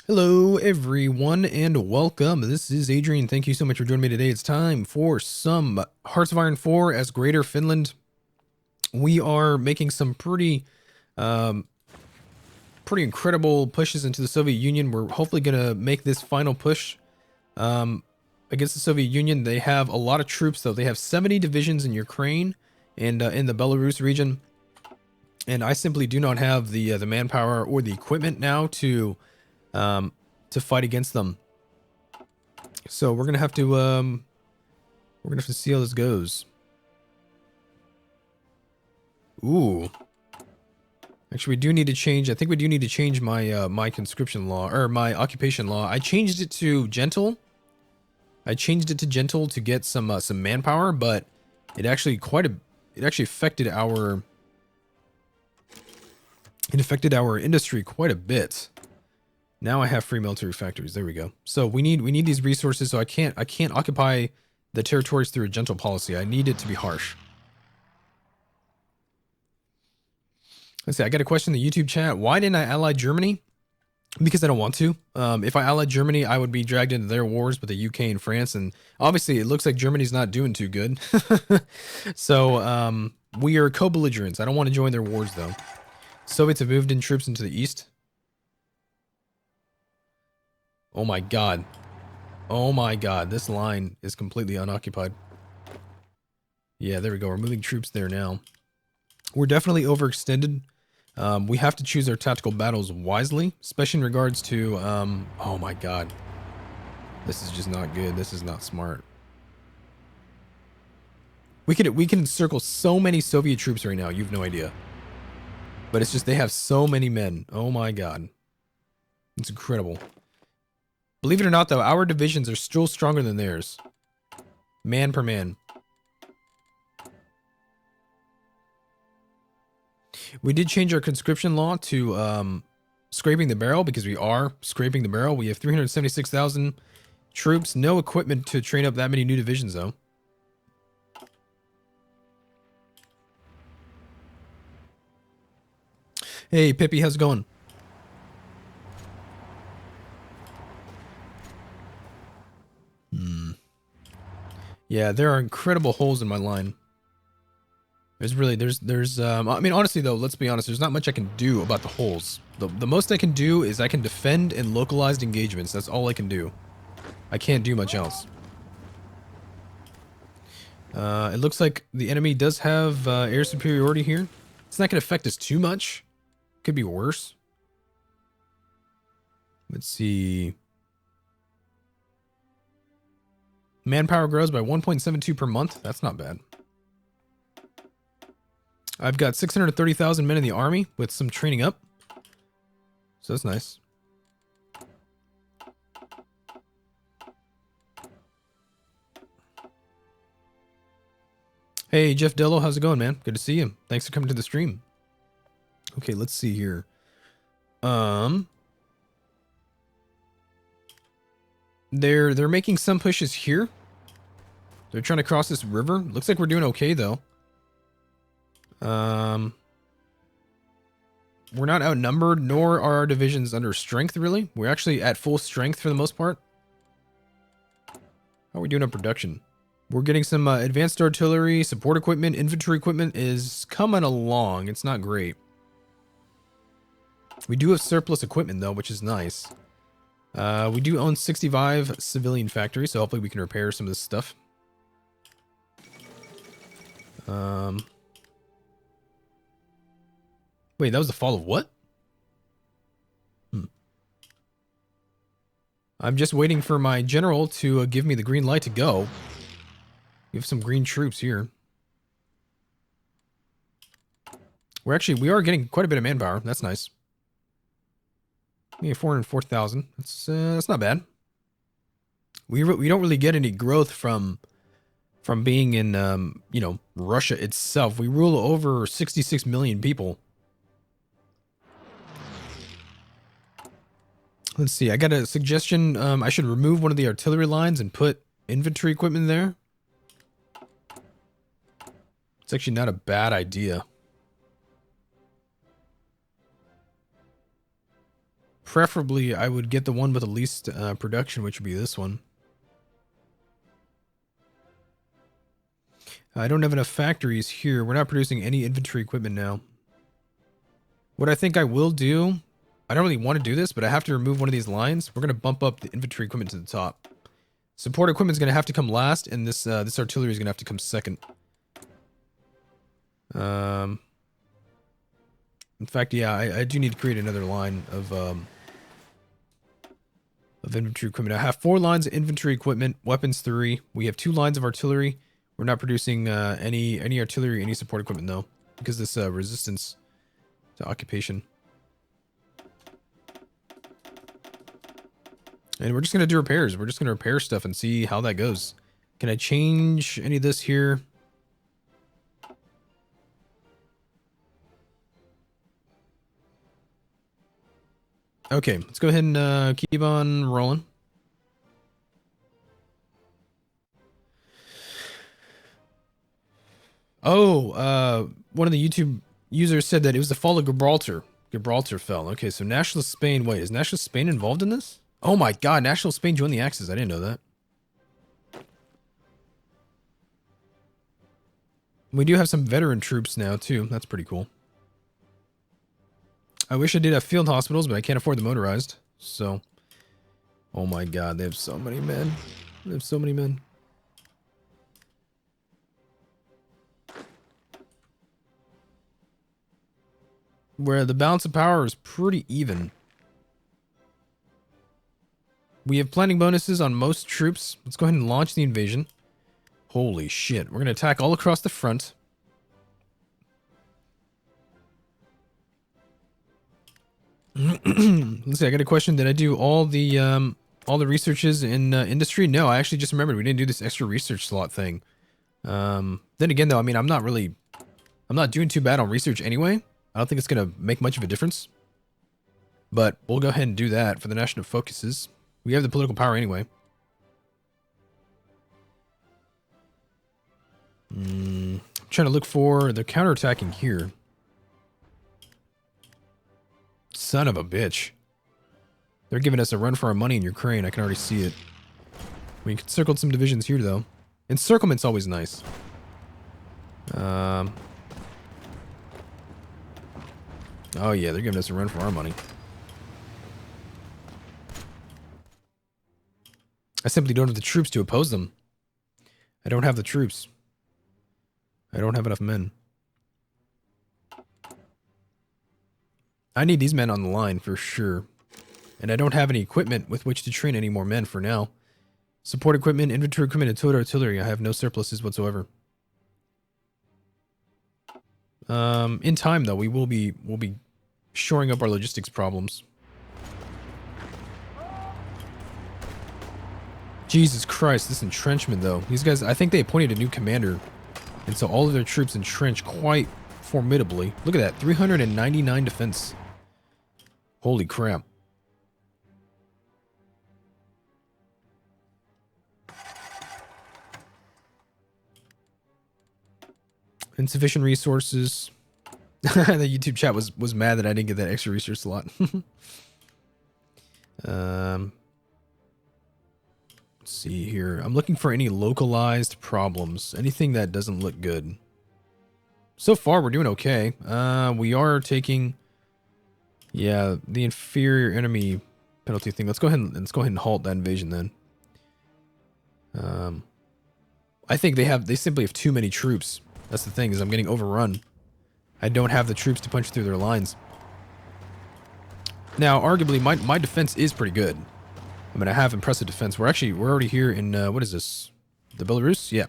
Hello, everyone, and welcome. This is Adrian. Thank you so much for joining me today. It's time for some Hearts of Iron 4 as Greater Finland. We are making some um, pretty incredible pushes into the Soviet Union. We're hopefully going to make this final push against the Soviet Union. They have a lot of troops, though. They have 70 divisions in Ukraine and in the Belarus region. And I simply do not have the manpower or the equipment now to fight against them. So we're gonna have to see how this goes. Ooh, actually, we do need to change. I think we do need to change my my conscription law or my occupation law. I changed it to gentle. I changed it to gentle to get some manpower, but it actually affected our industry quite a bit. Now I have free military factories. There we go. So we need these resources. So I can't occupy the territories through a gentle policy. I need it to be harsh. Let's see. I got a question in the YouTube chat. Why didn't I ally Germany? Because I don't want to. If I allied Germany, I would be dragged into their wars with the UK and France, and obviously it looks like Germany's not doing too good. So we are co-belligerents. I don't want to join their wars though. Soviets have moved in troops into the east. Oh my god. Oh my god, this line is completely unoccupied. Yeah, there we go. We're moving troops there now. We're definitely overextended. We have to choose our tactical battles wisely, especially in regards to, oh my god. This is just not good. This is not smart. We can encircle so many Soviet troops right now. You have no idea. But it's just they have so many men. Oh my god. It's incredible. Believe it or not, though, our divisions are still stronger than theirs. Man per man. We did change our conscription law to scraping the barrel because we are scraping the barrel. We have 376,000 troops. No equipment to train up that many new divisions, though. Hey, Pippi, how's it going? Yeah, there are incredible holes in my line. I mean, honestly though, let's be honest, there's not much I can do about the holes. The most I can do is I can defend in localized engagements. That's all I can do. I can't do much else. It looks like the enemy does have air superiority here. It's not going to affect us too much. Could be worse. Let's see. Manpower grows by 1.72 per month. That's not bad. I've got 630,000 men in the army with some training up. So that's nice. Hey, Jeff Dello, how's it going, man? Good to see you. Thanks for coming to the stream. Okay, let's see here. They're making some pushes here. They're trying to cross this river. Looks like we're doing okay though. We're not outnumbered, nor are our divisions under strength really. We're actually at full strength for the most part. How are we doing on production? We're getting some advanced artillery, support equipment, infantry equipment is coming along. It's not great. We do have surplus equipment though, which is nice. We do own 65 civilian factories, so hopefully we can repair some of this stuff. Wait, that was the fall of what? I'm just waiting for my general to give me the green light to go. We have some green troops here. We are getting quite a bit of manpower. That's nice. We have 404,000. That's not bad. We don't really get any growth from being in you know, Russia itself. We rule over 66 million people. Let's see. I got a suggestion. I should remove one of the artillery lines and put infantry equipment there. It's actually not a bad idea. Preferably, I would get the one with the least production, which would be this one. I don't have enough factories here. We're not producing any infantry equipment now. What I think I will do, I don't really want to do this, but I have to remove one of these lines. We're going to bump up the infantry equipment to the top. Support equipment is going to have to come last, and this artillery is going to have to come second. In fact, yeah, I do need to create another line of infantry equipment. I have 4 lines of infantry equipment, weapons 3. We have 2 lines of artillery. We're not producing any artillery, any support equipment though, because this resistance to occupation. And we're just gonna do repairs. We're just gonna repair stuff and see how that goes. Can I change any of this here? Okay, let's go ahead and keep on rolling. Oh, one of the YouTube users said that it was the fall of Gibraltar. Gibraltar fell. Okay, so Nationalist Spain. Wait, is Nationalist Spain involved in this? Oh my god, National Spain joined the Axis. I didn't know that. We do have some veteran troops now, too. That's pretty cool. I wish I did have field hospitals, but I can't afford the motorized. So, oh my god, they have so many men. They have so many men. Where the balance of power is pretty even. We have planning bonuses on most troops. Let's go ahead and launch the invasion. Holy shit. We're going to attack all across the front. Let's see, I got a question. Did I do all the researches in industry? No, I actually just remembered we didn't do this extra research slot thing. Then again, though, I mean, I'm not doing too bad on research anyway. I don't think it's going to make much of a difference. But we'll go ahead and do that for the national focuses. We have the political power anyway. I'm trying to look for the counterattacking here. Son of a bitch. They're giving us a run for our money in Ukraine. I can already see it. We encircled some divisions here, though. Encirclement's always nice. Oh yeah, they're giving us a run for our money. I simply don't have the troops to oppose them. I don't have the troops. I don't have enough men. I need these men on the line for sure. And I don't have any equipment with which to train any more men for now. Support equipment, infantry equipment, and towed artillery. I have no surpluses whatsoever. In time though, we'll be shoring up our logistics problems. Jesus Christ, this entrenchment though. These guys, I think they appointed a new commander. And so all of their troops entrench quite formidably. Look at that, 399 defense. Holy crap. Insufficient resources. The YouTube chat was mad that I didn't get that extra research slot. Let's see here. I'm looking for any localized problems. Anything that doesn't look good. So far, we're doing okay. We are taking, yeah, the inferior enemy penalty thing. Let's go ahead and halt that invasion then. I think they simply have too many troops. That's the thing, is I'm getting overrun. I don't have the troops to punch through their lines. Now, arguably, my defense is pretty good. I mean, I have impressive defense. We're already here in, what is this? The Belarus? Yeah.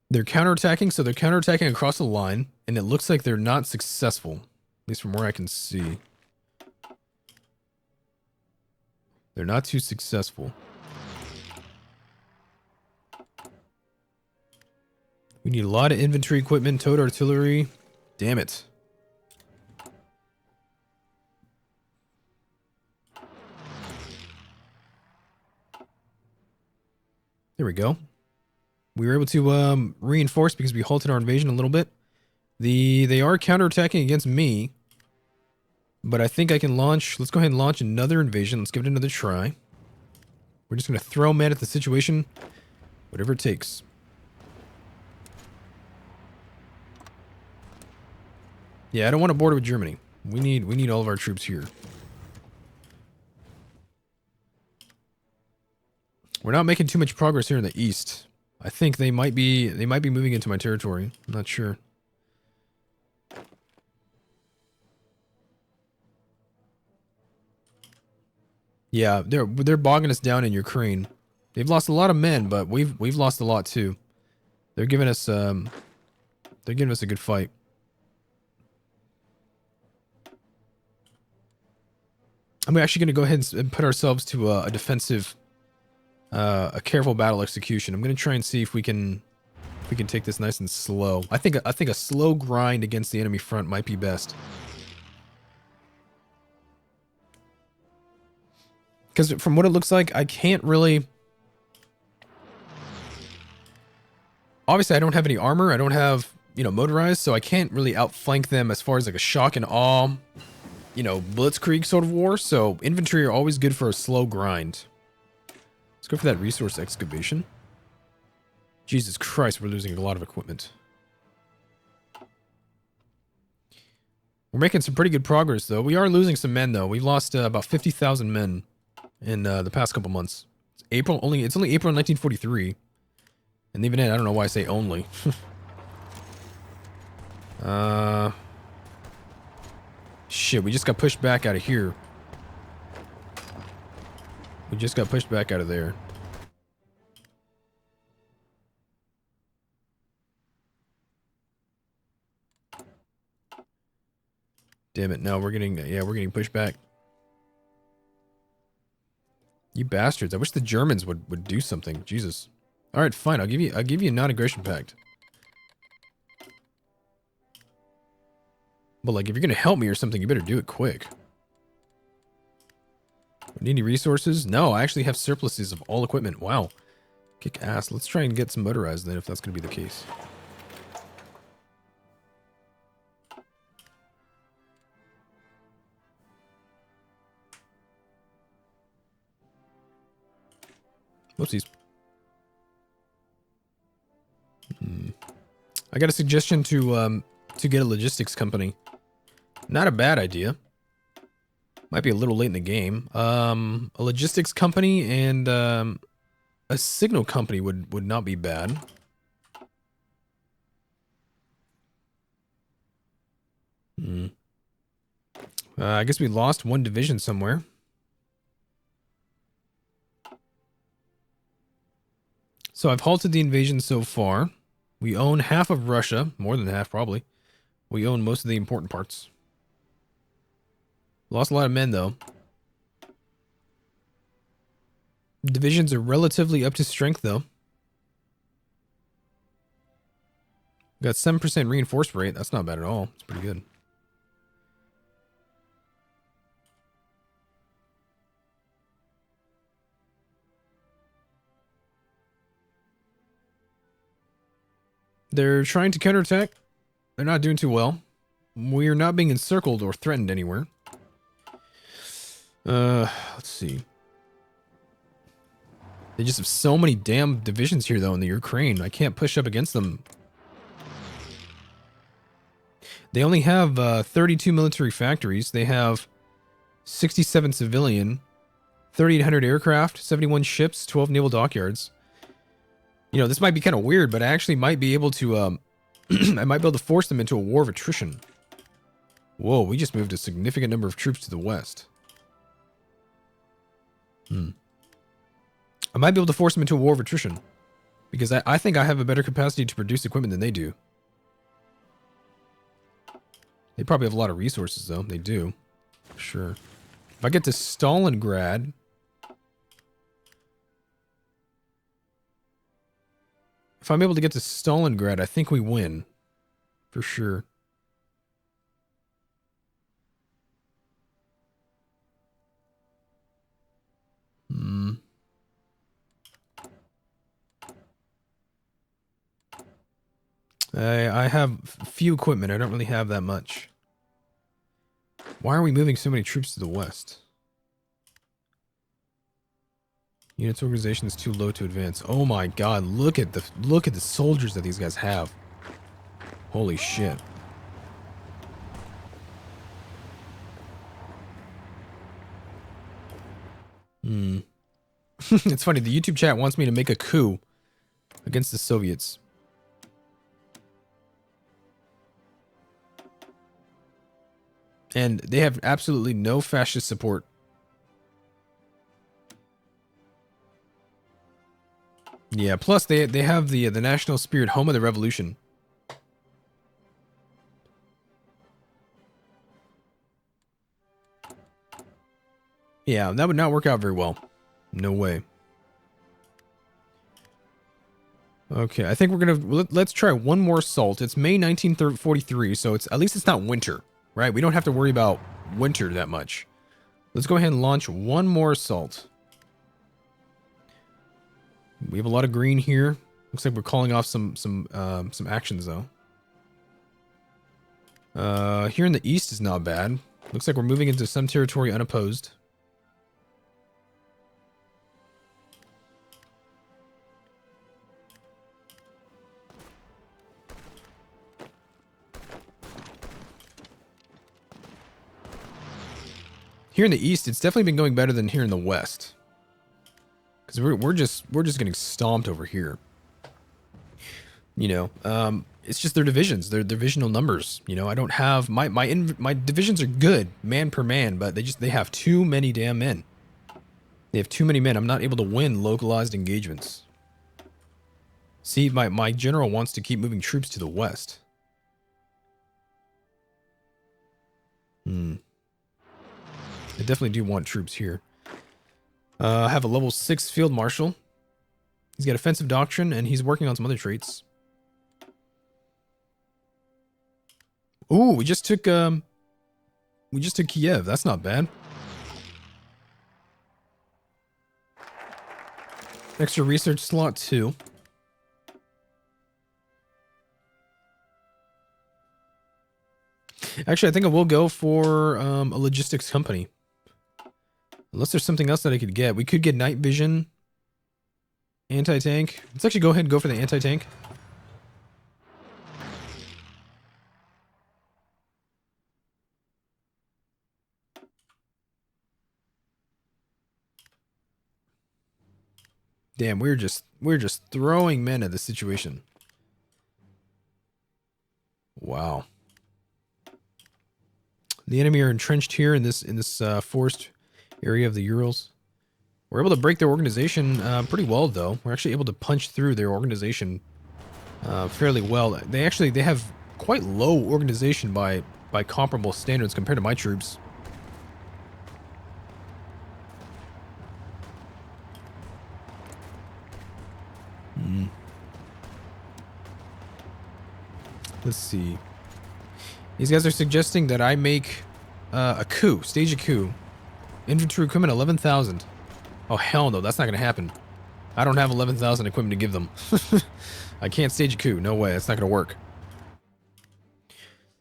They're counterattacking, so they're counterattacking across the line, and it looks like they're not successful. At least from where I can see. They're not too successful. We need a lot of infantry equipment, towed artillery. Damn it. There we go. We were able to reinforce because we halted our invasion a little bit. They are counterattacking against me. But I think I can launch... Let's go ahead and launch another invasion. Let's give it another try. We're just going to throw men at the situation. Whatever it takes. Yeah, I don't want to border with Germany. We need all of our troops here. We're not making too much progress here in the east. I think they might be moving into my territory. I'm not sure. Yeah, they're bogging us down in Ukraine. They've lost a lot of men, but we've lost a lot too. They're giving us a good fight. I'm actually going to go ahead and put ourselves to a defensive, a careful battle execution. I'm going to try and see if we can take this nice and slow. I think a slow grind against the enemy front might be best. Because from what it looks like, I can't really... Obviously, I don't have any armor. I don't have, motorized, so I can't really outflank them as far as like a shock and awe, blitzkrieg sort of war. So infantry are always good for a slow grind. Let's go for that resource excavation. Jesus Christ, we're losing a lot of equipment. We're making some pretty good progress, though. We are losing some men, though. We've lost about 50,000 men in the past couple months. It's only April 1943. And even then, I don't know why I say only. Shit, we just got pushed back out of here. We just got pushed back out of there. Damn it, no, we're getting pushed back. You bastards, I wish the Germans would do something. Jesus. Alright, fine, I'll give you a non-aggression pact. But like, if you're gonna help me or something, you better do it quick. Need any resources? No, I actually have surpluses of all equipment. Wow. Kick ass. Let's try and get some motorized then, if that's gonna be the case. Whoopsies. I got a suggestion to get a logistics company. Not a bad idea. Might be a little late in the game. A logistics company and a signal company would not be bad. I guess we lost one division somewhere. So I've halted the invasion so far. We own half of Russia, more than half probably. We own most of the important parts. Lost a lot of men though. Divisions are relatively up to strength though. Got 7% reinforced rate. That's not bad at all. It's pretty good. They're trying to counterattack. They're not doing too well. We are not being encircled or threatened anywhere. Let's see. They just have so many damn divisions here, though, in the Ukraine. I can't push up against them. They only have 32 military factories. They have 67 civilian, 3,800 aircraft, 71 ships, 12 naval dockyards. You know, this might be kind of weird, but I actually might be able to, I might be able to force them into a war of attrition. Whoa, we just moved a significant number of troops to the west. I might be able to force them into a war of attrition. Because I think I have a better capacity to produce equipment than they do. They probably have a lot of resources, though. They do. Sure. If I get to Stalingrad... If I'm able to get to Stalingrad, I think we win. For sure. I have few equipment. I don't really have that much. Why are we moving so many troops to the west? Units organization is too low to advance. Oh my god, look at the soldiers that these guys have. Holy shit. It's funny, the YouTube chat wants me to make a coup against the Soviets. And they have absolutely no fascist support. Yeah, plus they have the national spirit, home of the revolution. Yeah, that would not work out very well. No way. Okay, I think we're gonna let's try one more assault. It's May 1943, so it's at least it's not winter, right? We don't have to worry about winter that much. Let's go ahead and launch one more assault. We have a lot of green here. Looks like we're calling off some actions though. Here in the east is not bad. Looks like we're moving into some territory unopposed. Here in the east, it's definitely been going better than here in the west. Because we're just getting stomped over here. You know, it's just their divisions, their divisional numbers. You know, I don't have my divisions are good man per man, but they have too many damn men. They have too many men. I'm not able to win localized engagements. See, my general wants to keep moving troops to the west. I definitely do want troops here. I have a level 6 field marshal. He's got offensive doctrine, and he's working on some other traits. Ooh, we just took Kiev. That's not bad. Extra research slot 2. Actually, I think I will go for a logistics company. Unless there's something else that I could get. We could get night vision. Anti-tank. Let's actually go ahead and go for the anti-tank. Damn, we're just throwing men at the situation. Wow. The enemy are entrenched here in this forest area of the Urals. We're able to break their organization pretty well, though. We're actually able to punch through their organization fairly well. They have quite low organization by comparable standards compared to my troops. Let's see. These guys are suggesting that I make a coup, stage a coup. Infantry equipment 11,000. Oh hell no, that's not gonna happen. I don't have 11,000 equipment to give them. I can't stage a coup. No way, it's not gonna work.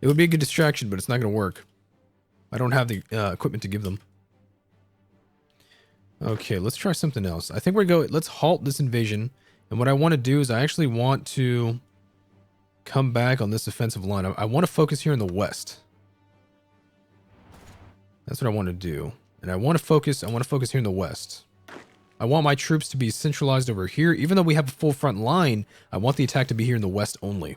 It would be a good distraction, but it's not gonna work. I don't have the equipment to give them. Okay, let's try something else. I think let's halt this invasion. And what I want to do is I actually want to come back on this offensive line. I want to focus here in the west. That's what I want to do. And I want to focus here in the west. I want my troops to be centralized over here. Even though we have a full front line, I want the attack to be here in the west only.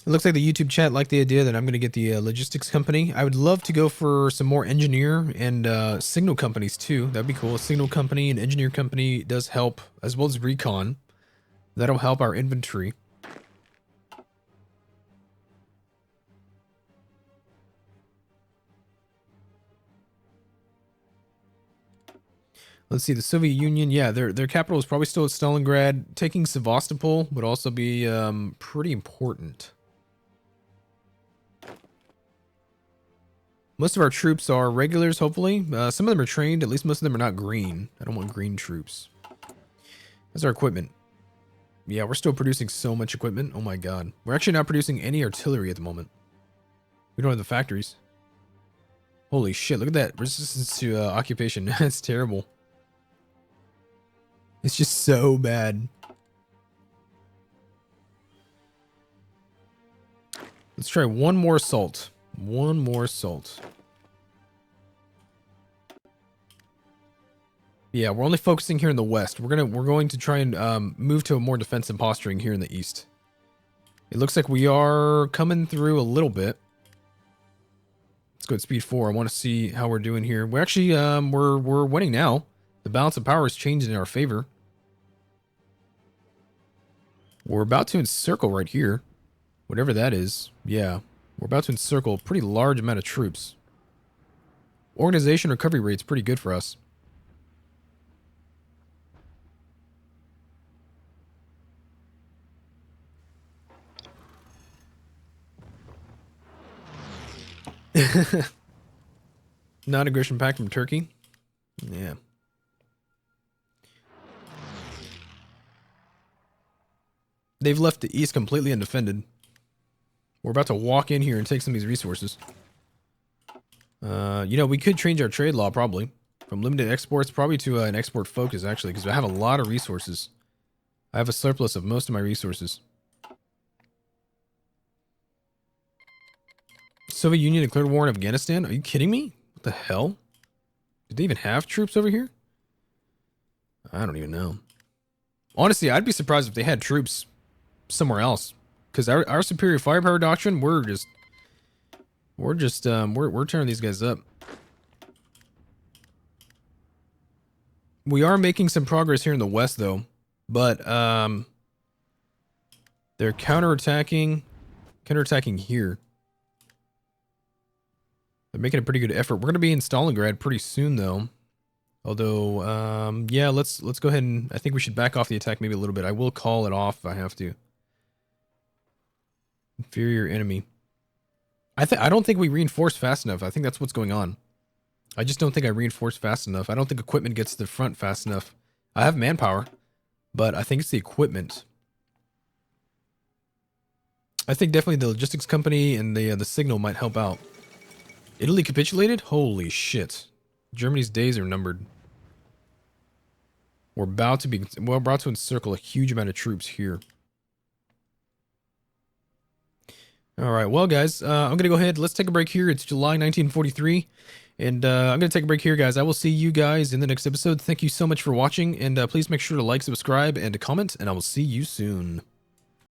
It looks like the YouTube chat liked the idea that I'm going to get the logistics company. I would love to go for some more engineer and signal companies too. That'd be cool. A signal company and engineer company does help, as well as recon. That'll help our infantry. Let's see, the Soviet Union, yeah, their capital is probably still at Stalingrad. Taking Sevastopol would also be pretty important. Most of our troops are regulars, hopefully. Some of them are trained. At least most of them are not green. I don't want green troops. That's our equipment. Yeah, we're still producing so much equipment. Oh my god. We're actually not producing any artillery at the moment. We don't have the factories. Holy shit, look at that. Resistance to occupation. That's terrible. It's just so bad. Let's try one more assault. One more assault. Yeah, we're only focusing here in the west. We're going to try and move to a more defensive posturing here in the east. It looks like we are coming through a little bit. Let's go at speed 4. I want to see how we're doing here. We're actually we're winning now. The balance of power is changing in our favor. We're about to encircle right here. Whatever that is. Yeah. We're about to encircle a pretty large amount of troops. Organization recovery rate's pretty good for us. Non-aggression pact from Turkey. Yeah. They've left the east completely undefended. We're about to walk in here and take some of these resources. You know, we could change our trade law probably. From limited exports probably to an export focus actually, because I have a lot of resources. I have a surplus of most of my resources. Soviet Union declared war in Afghanistan? Are you kidding me? What the hell? Did they even have troops over here? I don't even know. Honestly, I'd be surprised if they had troops somewhere else. Because our superior firepower doctrine, we're tearing these guys up. We are making some progress here in the west though. But they're counterattacking here. They're making a pretty good effort. We're going to be in Stalingrad pretty soon, though. Although, yeah, let's go ahead and... I think we should back off the attack maybe a little bit. I will call it off if I have to. Inferior enemy. I don't think we reinforced fast enough. I think that's what's going on. I just don't think I reinforced fast enough. I don't think equipment gets to the front fast enough. I have manpower, but I think it's the equipment. I think definitely the logistics company and the signal might help out. Italy capitulated? Holy shit. Germany's days are numbered. We're about to encircle a huge amount of troops here. Alright, well guys, I'm going to go ahead. Let's take a break here. It's July 1943. And I'm going to take a break here, guys. I will see you guys in the next episode. Thank you so much for watching. And please make sure to like, subscribe, and to comment. And I will see you soon.